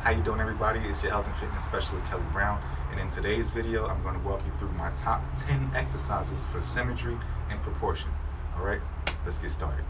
How you doing, everybody? It's your health and fitness specialist, Kelly Brown, and in today's video, I'm going to walk you through my top 10 exercises for symmetry and proportion. All right, let's get started.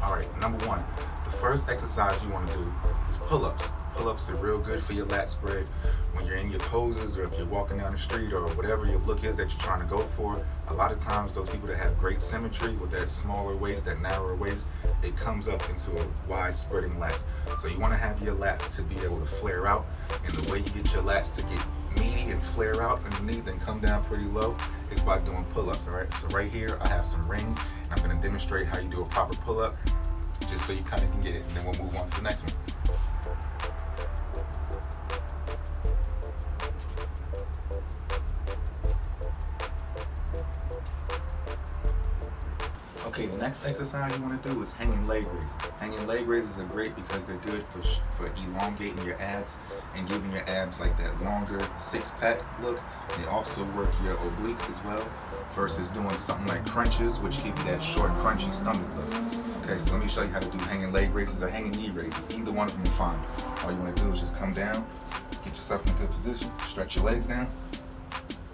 All right, number one, the first exercise you want to do is pull-ups. Pull-ups are real good for your lat spread when you're in your poses, or if you're walking down the street, or whatever your look is that you're trying to go for. A lot of times, those people that have great symmetry with that smaller waist, that narrower waist, it comes up into a wide spreading lats. So you want to have your lats to be able to flare out, and the way you get your lats to get meaty and flare out underneath and come down pretty low is by doing pull-ups. All right, so right here I have some rings, and I'm going to demonstrate how you do a proper pull-up just so you kind of can get it, and then we'll move on to the next one. Okay, the next exercise you want to do is hanging leg raises. Hanging leg raises are great because they're good for elongating your abs and giving your abs like that longer six-pack look. They also work your obliques as well versus doing something like crunches, which give you that short, crunchy stomach look. Okay, so let me show you how to do hanging leg raises or hanging knee raises. Either one of them is fine. All you want to do is just come down, get yourself in a good position, stretch your legs down,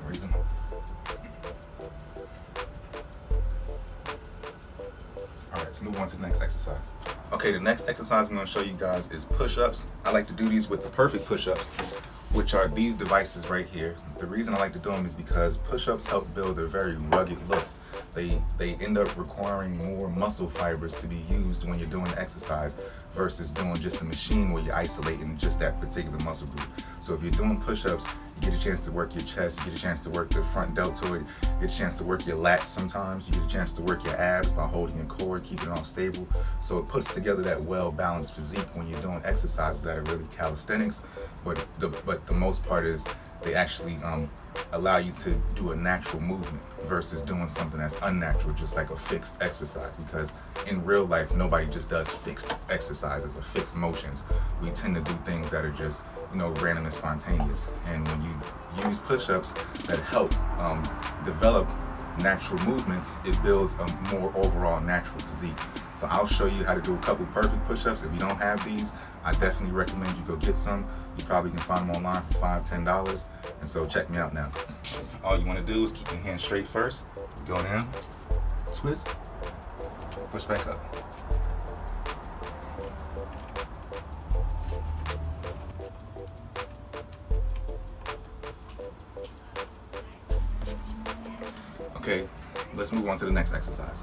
raise them up. Alright, let's move on to the next exercise. Okay, the next exercise I'm going to show you guys is push-ups. I like to do these with the perfect push-ups, which are these devices right here. The reason I like to do them is because push-ups help build a very rugged look. They end up requiring more muscle fibers to be used when you're doing the exercise versus doing just a machine where you're isolating just that particular muscle group. So if you're doing push-ups, you get a chance to work your chest, you get a chance to work the front deltoid, you get a chance to work your lats sometimes, you get a chance to work your abs by holding your core, keeping it all stable. So it puts together that well-balanced physique when you're doing exercises that are really calisthenics, but the most part is they actually allow you to do a natural movement versus doing something that's unnatural, just like a fixed exercise. Because in real life, nobody just does fixed exercises or fixed motions. We tend to do things that are just, random and spontaneous. And when you use push-ups that help develop natural movements, it builds a more overall natural physique. So I'll show you how to do a couple perfect push-ups. If you don't have these, I definitely recommend you go get some. You probably can find them online for $5, $10. And so check me out now. All you want to do is keep your hands straight first. Go down, twist, push back up. Okay, let's move on to the next exercise.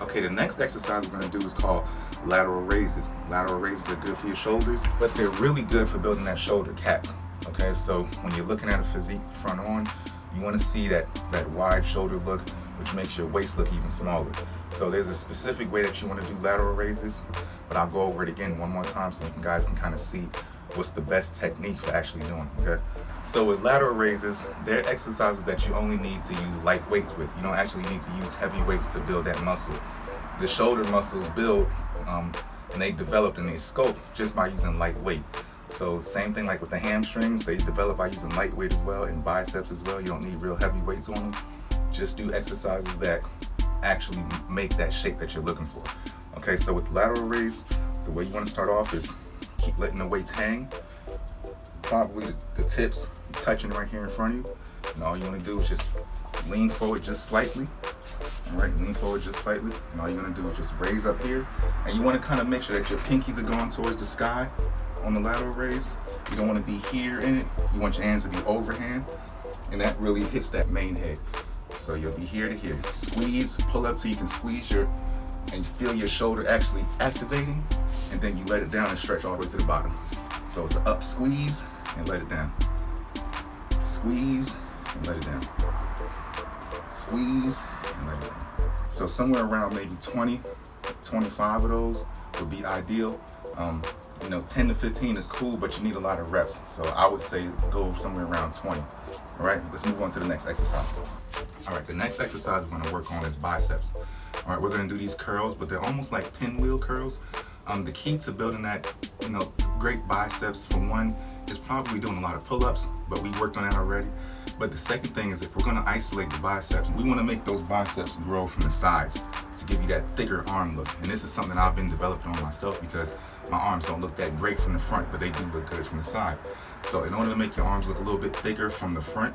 Okay, the next exercise we're going to do is called lateral raises. Lateral raises are good for your shoulders, but they're really good for building that shoulder cap. Okay, so when you're looking at a physique front on, you want to see that wide shoulder look, which makes your waist look even smaller. So there's a specific way that you want to do lateral raises, but I'll go over it again one more time so you guys can kind of see what's the best technique for actually doing it, okay? So with lateral raises, they're exercises that you only need to use light weights with. You don't actually need to use heavy weights to build that muscle. The shoulder muscles build and they develop and they sculpt just by using light weight. So same thing like with the hamstrings, they develop by using light weight as well, and biceps as well. You don't need real heavy weights on them. Just do exercises that actually make that shape that you're looking for. Okay, so with lateral raise, the way you want to start off is keep letting the weights hang. Probably the tips touching right here in front of you. And all you want to do is just lean forward just slightly. All right, lean forward just slightly. And all you're going to do is just raise up here. And you want to kind of make sure that your pinkies are going towards the sky on the lateral raise. You don't want to be here in it. You want your hands to be overhand. And that really hits that main head. So you'll be here to here. Squeeze, pull up so you can squeeze and feel your shoulder actually activating. And then you let it down and stretch all the way to the bottom. So it's an up squeeze and let it down. Squeeze and let it down. Squeeze and let it down. So somewhere around maybe 20, 25 of those would be ideal. 10 to 15 is cool, but you need a lot of reps. So I would say go somewhere around 20. All right, let's move on to the next exercise. All right, the next exercise we're gonna work on is biceps. All right, we're gonna do these curls, but they're almost like pinwheel curls. The key to building that, great biceps, for one, is probably doing a lot of pull-ups, but we worked on that already. But the second thing is, if we're gonna isolate the biceps, we wanna make those biceps grow from the sides to give you that thicker arm look. And this is something I've been developing on myself because my arms don't look that great from the front, but they do look good from the side. So in order to make your arms look a little bit thicker from the front,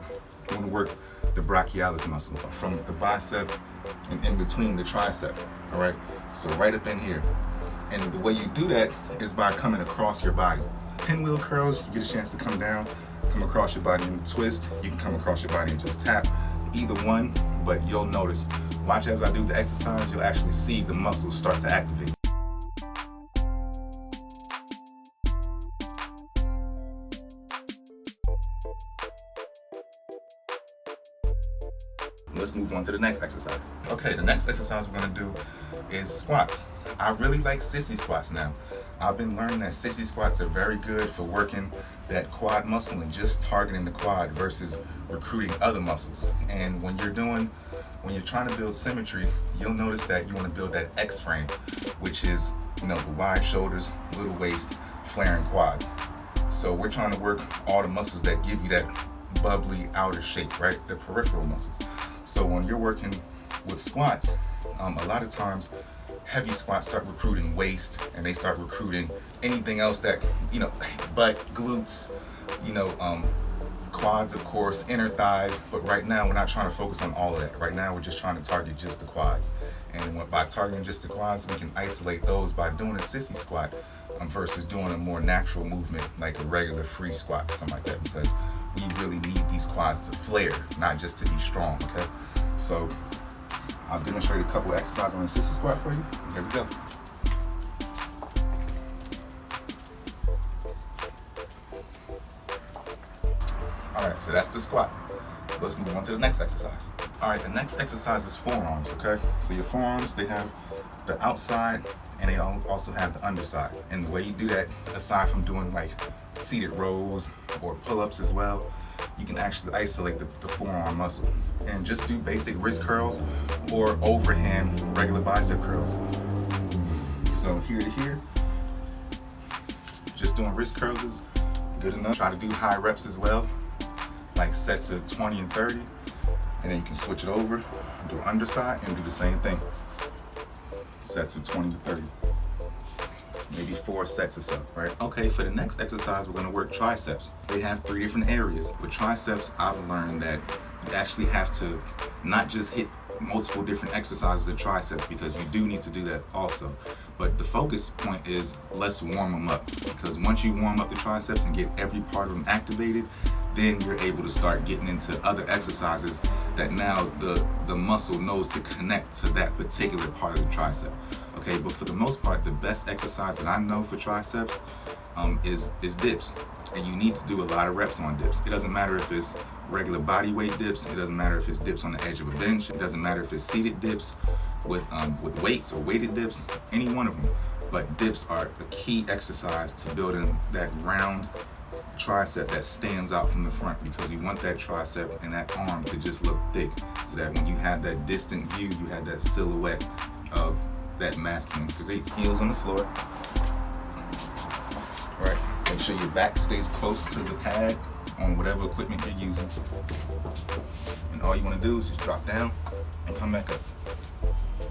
you wanna work the brachialis muscle from the bicep and in between the tricep, all right? So right up in here. And the way you do that is by coming across your body. Pinwheel curls, you get a chance to come down, come across your body and twist. You can come across your body and just tap, either one, but you'll notice. Watch as I do the exercise, you'll actually see the muscles start to activate. Let's move on to the next exercise. Okay, the next exercise we're gonna do is squats. I really like sissy squats now. I've been learning that sissy squats are very good for working that quad muscle and just targeting the quad versus recruiting other muscles. And when you're trying to build symmetry, you'll notice that you wanna build that X frame, which is, the wide shoulders, little waist, flaring quads. So we're trying to work all the muscles that give you that bubbly outer shape, right? The peripheral muscles. So when you're working with squats, a lot of times heavy squats start recruiting waist and they start recruiting anything else that, butt, glutes, quads, of course, inner thighs. But right now we're not trying to focus on all of that. Right now we're just trying to target just the quads. And by targeting just the quads, we can isolate those by doing a sissy squat versus doing a more natural movement like a regular free squat or something like that, because we really need these quads to flare, not just to be strong, okay? So I'll demonstrate a couple of exercises on the sissy squat for you. Here we go. All right, so that's the squat. Let's move on to the next exercise. All right, the next exercise is forearms, okay? So your forearms, they have the outside and they also have the underside. And the way you do that, aside from doing like seated rows or pull-ups as well, you can actually isolate the forearm muscle and just do basic wrist curls or overhand regular bicep curls. So here to here, just doing wrist curls is good enough. Try to do high reps as well, like sets of 20 and 30, and then you can switch it over, do underside and do the same thing. Sets of 20 to 30. Maybe 4 sets or so, right? Okay, for the next exercise, we're gonna work triceps. They have 3 different areas. With triceps, I've learned that you actually have to not just hit multiple different exercises of triceps, because you do need to do that also. But the focus point is, let's warm them up. Because once you warm up the triceps and get every part of them activated, then you're able to start getting into other exercises that now the muscle knows to connect to that particular part of the tricep. Okay, but for the most part, the best exercise that I know for triceps is dips. And you need to do a lot of reps on dips. It doesn't matter if it's regular body weight dips. It doesn't matter if it's dips on the edge of a bench. It doesn't matter if it's seated dips with weights or weighted dips, any one of them. But dips are a key exercise to building that round tricep that stands out from the front, because you want that tricep and that arm to just look thick, so that when you have that distant view, you have that silhouette of that masculine physique. Heels on the floor. All right, make sure your back stays close to the pad on whatever equipment you're using. And all you want to do is just drop down and come back up.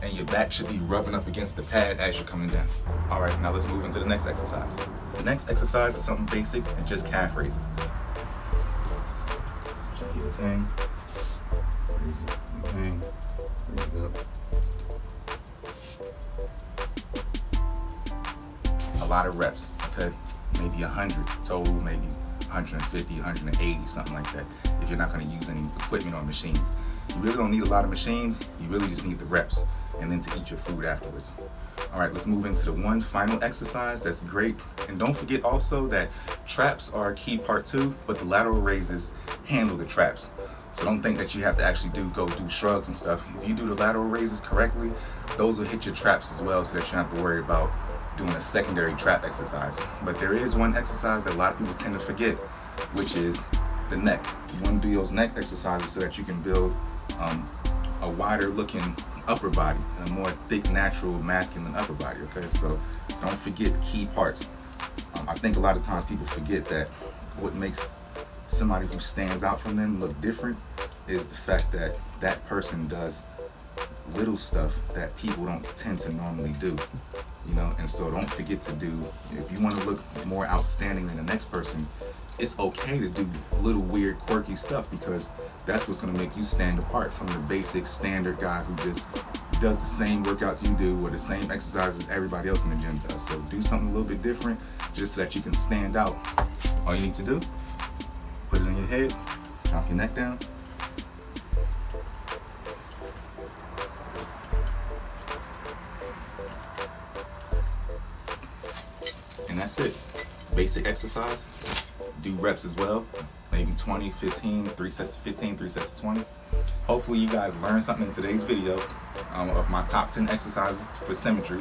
And your back should be rubbing up against the pad as you're coming down. All right, now let's move into the next exercise. The next exercise is something basic and just calf raises. Heels hang, raise up, hang, raise up. A lot of reps, okay? Maybe 100 total, maybe 150, 180, something like that, if you're not gonna use any equipment or machines. You really don't need a lot of machines, you really just need the reps, and then to eat your food afterwards. All right, let's move into the one final exercise that's great. And don't forget also that traps are a key part too, but the lateral raises handle the traps. So don't think that you have to actually go do shrugs and stuff. If you do the lateral raises correctly, those will hit your traps as well, so that you don't have to worry about doing a secondary trap exercise. But there is one exercise that a lot of people tend to forget, which is the neck. You want to do those neck exercises so that you can build a wider looking upper body, a more thick, natural, masculine upper body, okay? So don't forget key parts. I think a lot of times people forget that what makes somebody who stands out from them, look different, is the fact that that person does little stuff that people don't tend to normally do, you know. And so don't forget to do, if you want to look more outstanding than the next person, it's okay to do little weird quirky stuff, because that's what's going to make you stand apart from the basic standard guy who just does the same workouts you do or the same exercises everybody else in the gym does. So do something a little bit different just so that you can stand out. All you need to do, put it in your head, drop your neck down, and that's it. Basic exercise. Do reps as well, maybe 20, 15, 3 sets of 15, 3 sets of 20. Hopefully you guys learned something in today's video of my top 10 exercises for symmetry,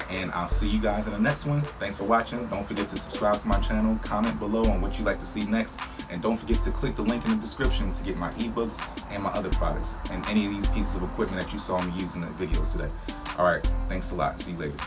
and I'll see you guys in the next one. Thanks for watching. Don't forget to subscribe to my channel, comment below on what you'd like to see next, and don't forget to click the link in the description to get my ebooks and my other products and any of these pieces of equipment that you saw me using in the videos today. All right, thanks a lot. See you later.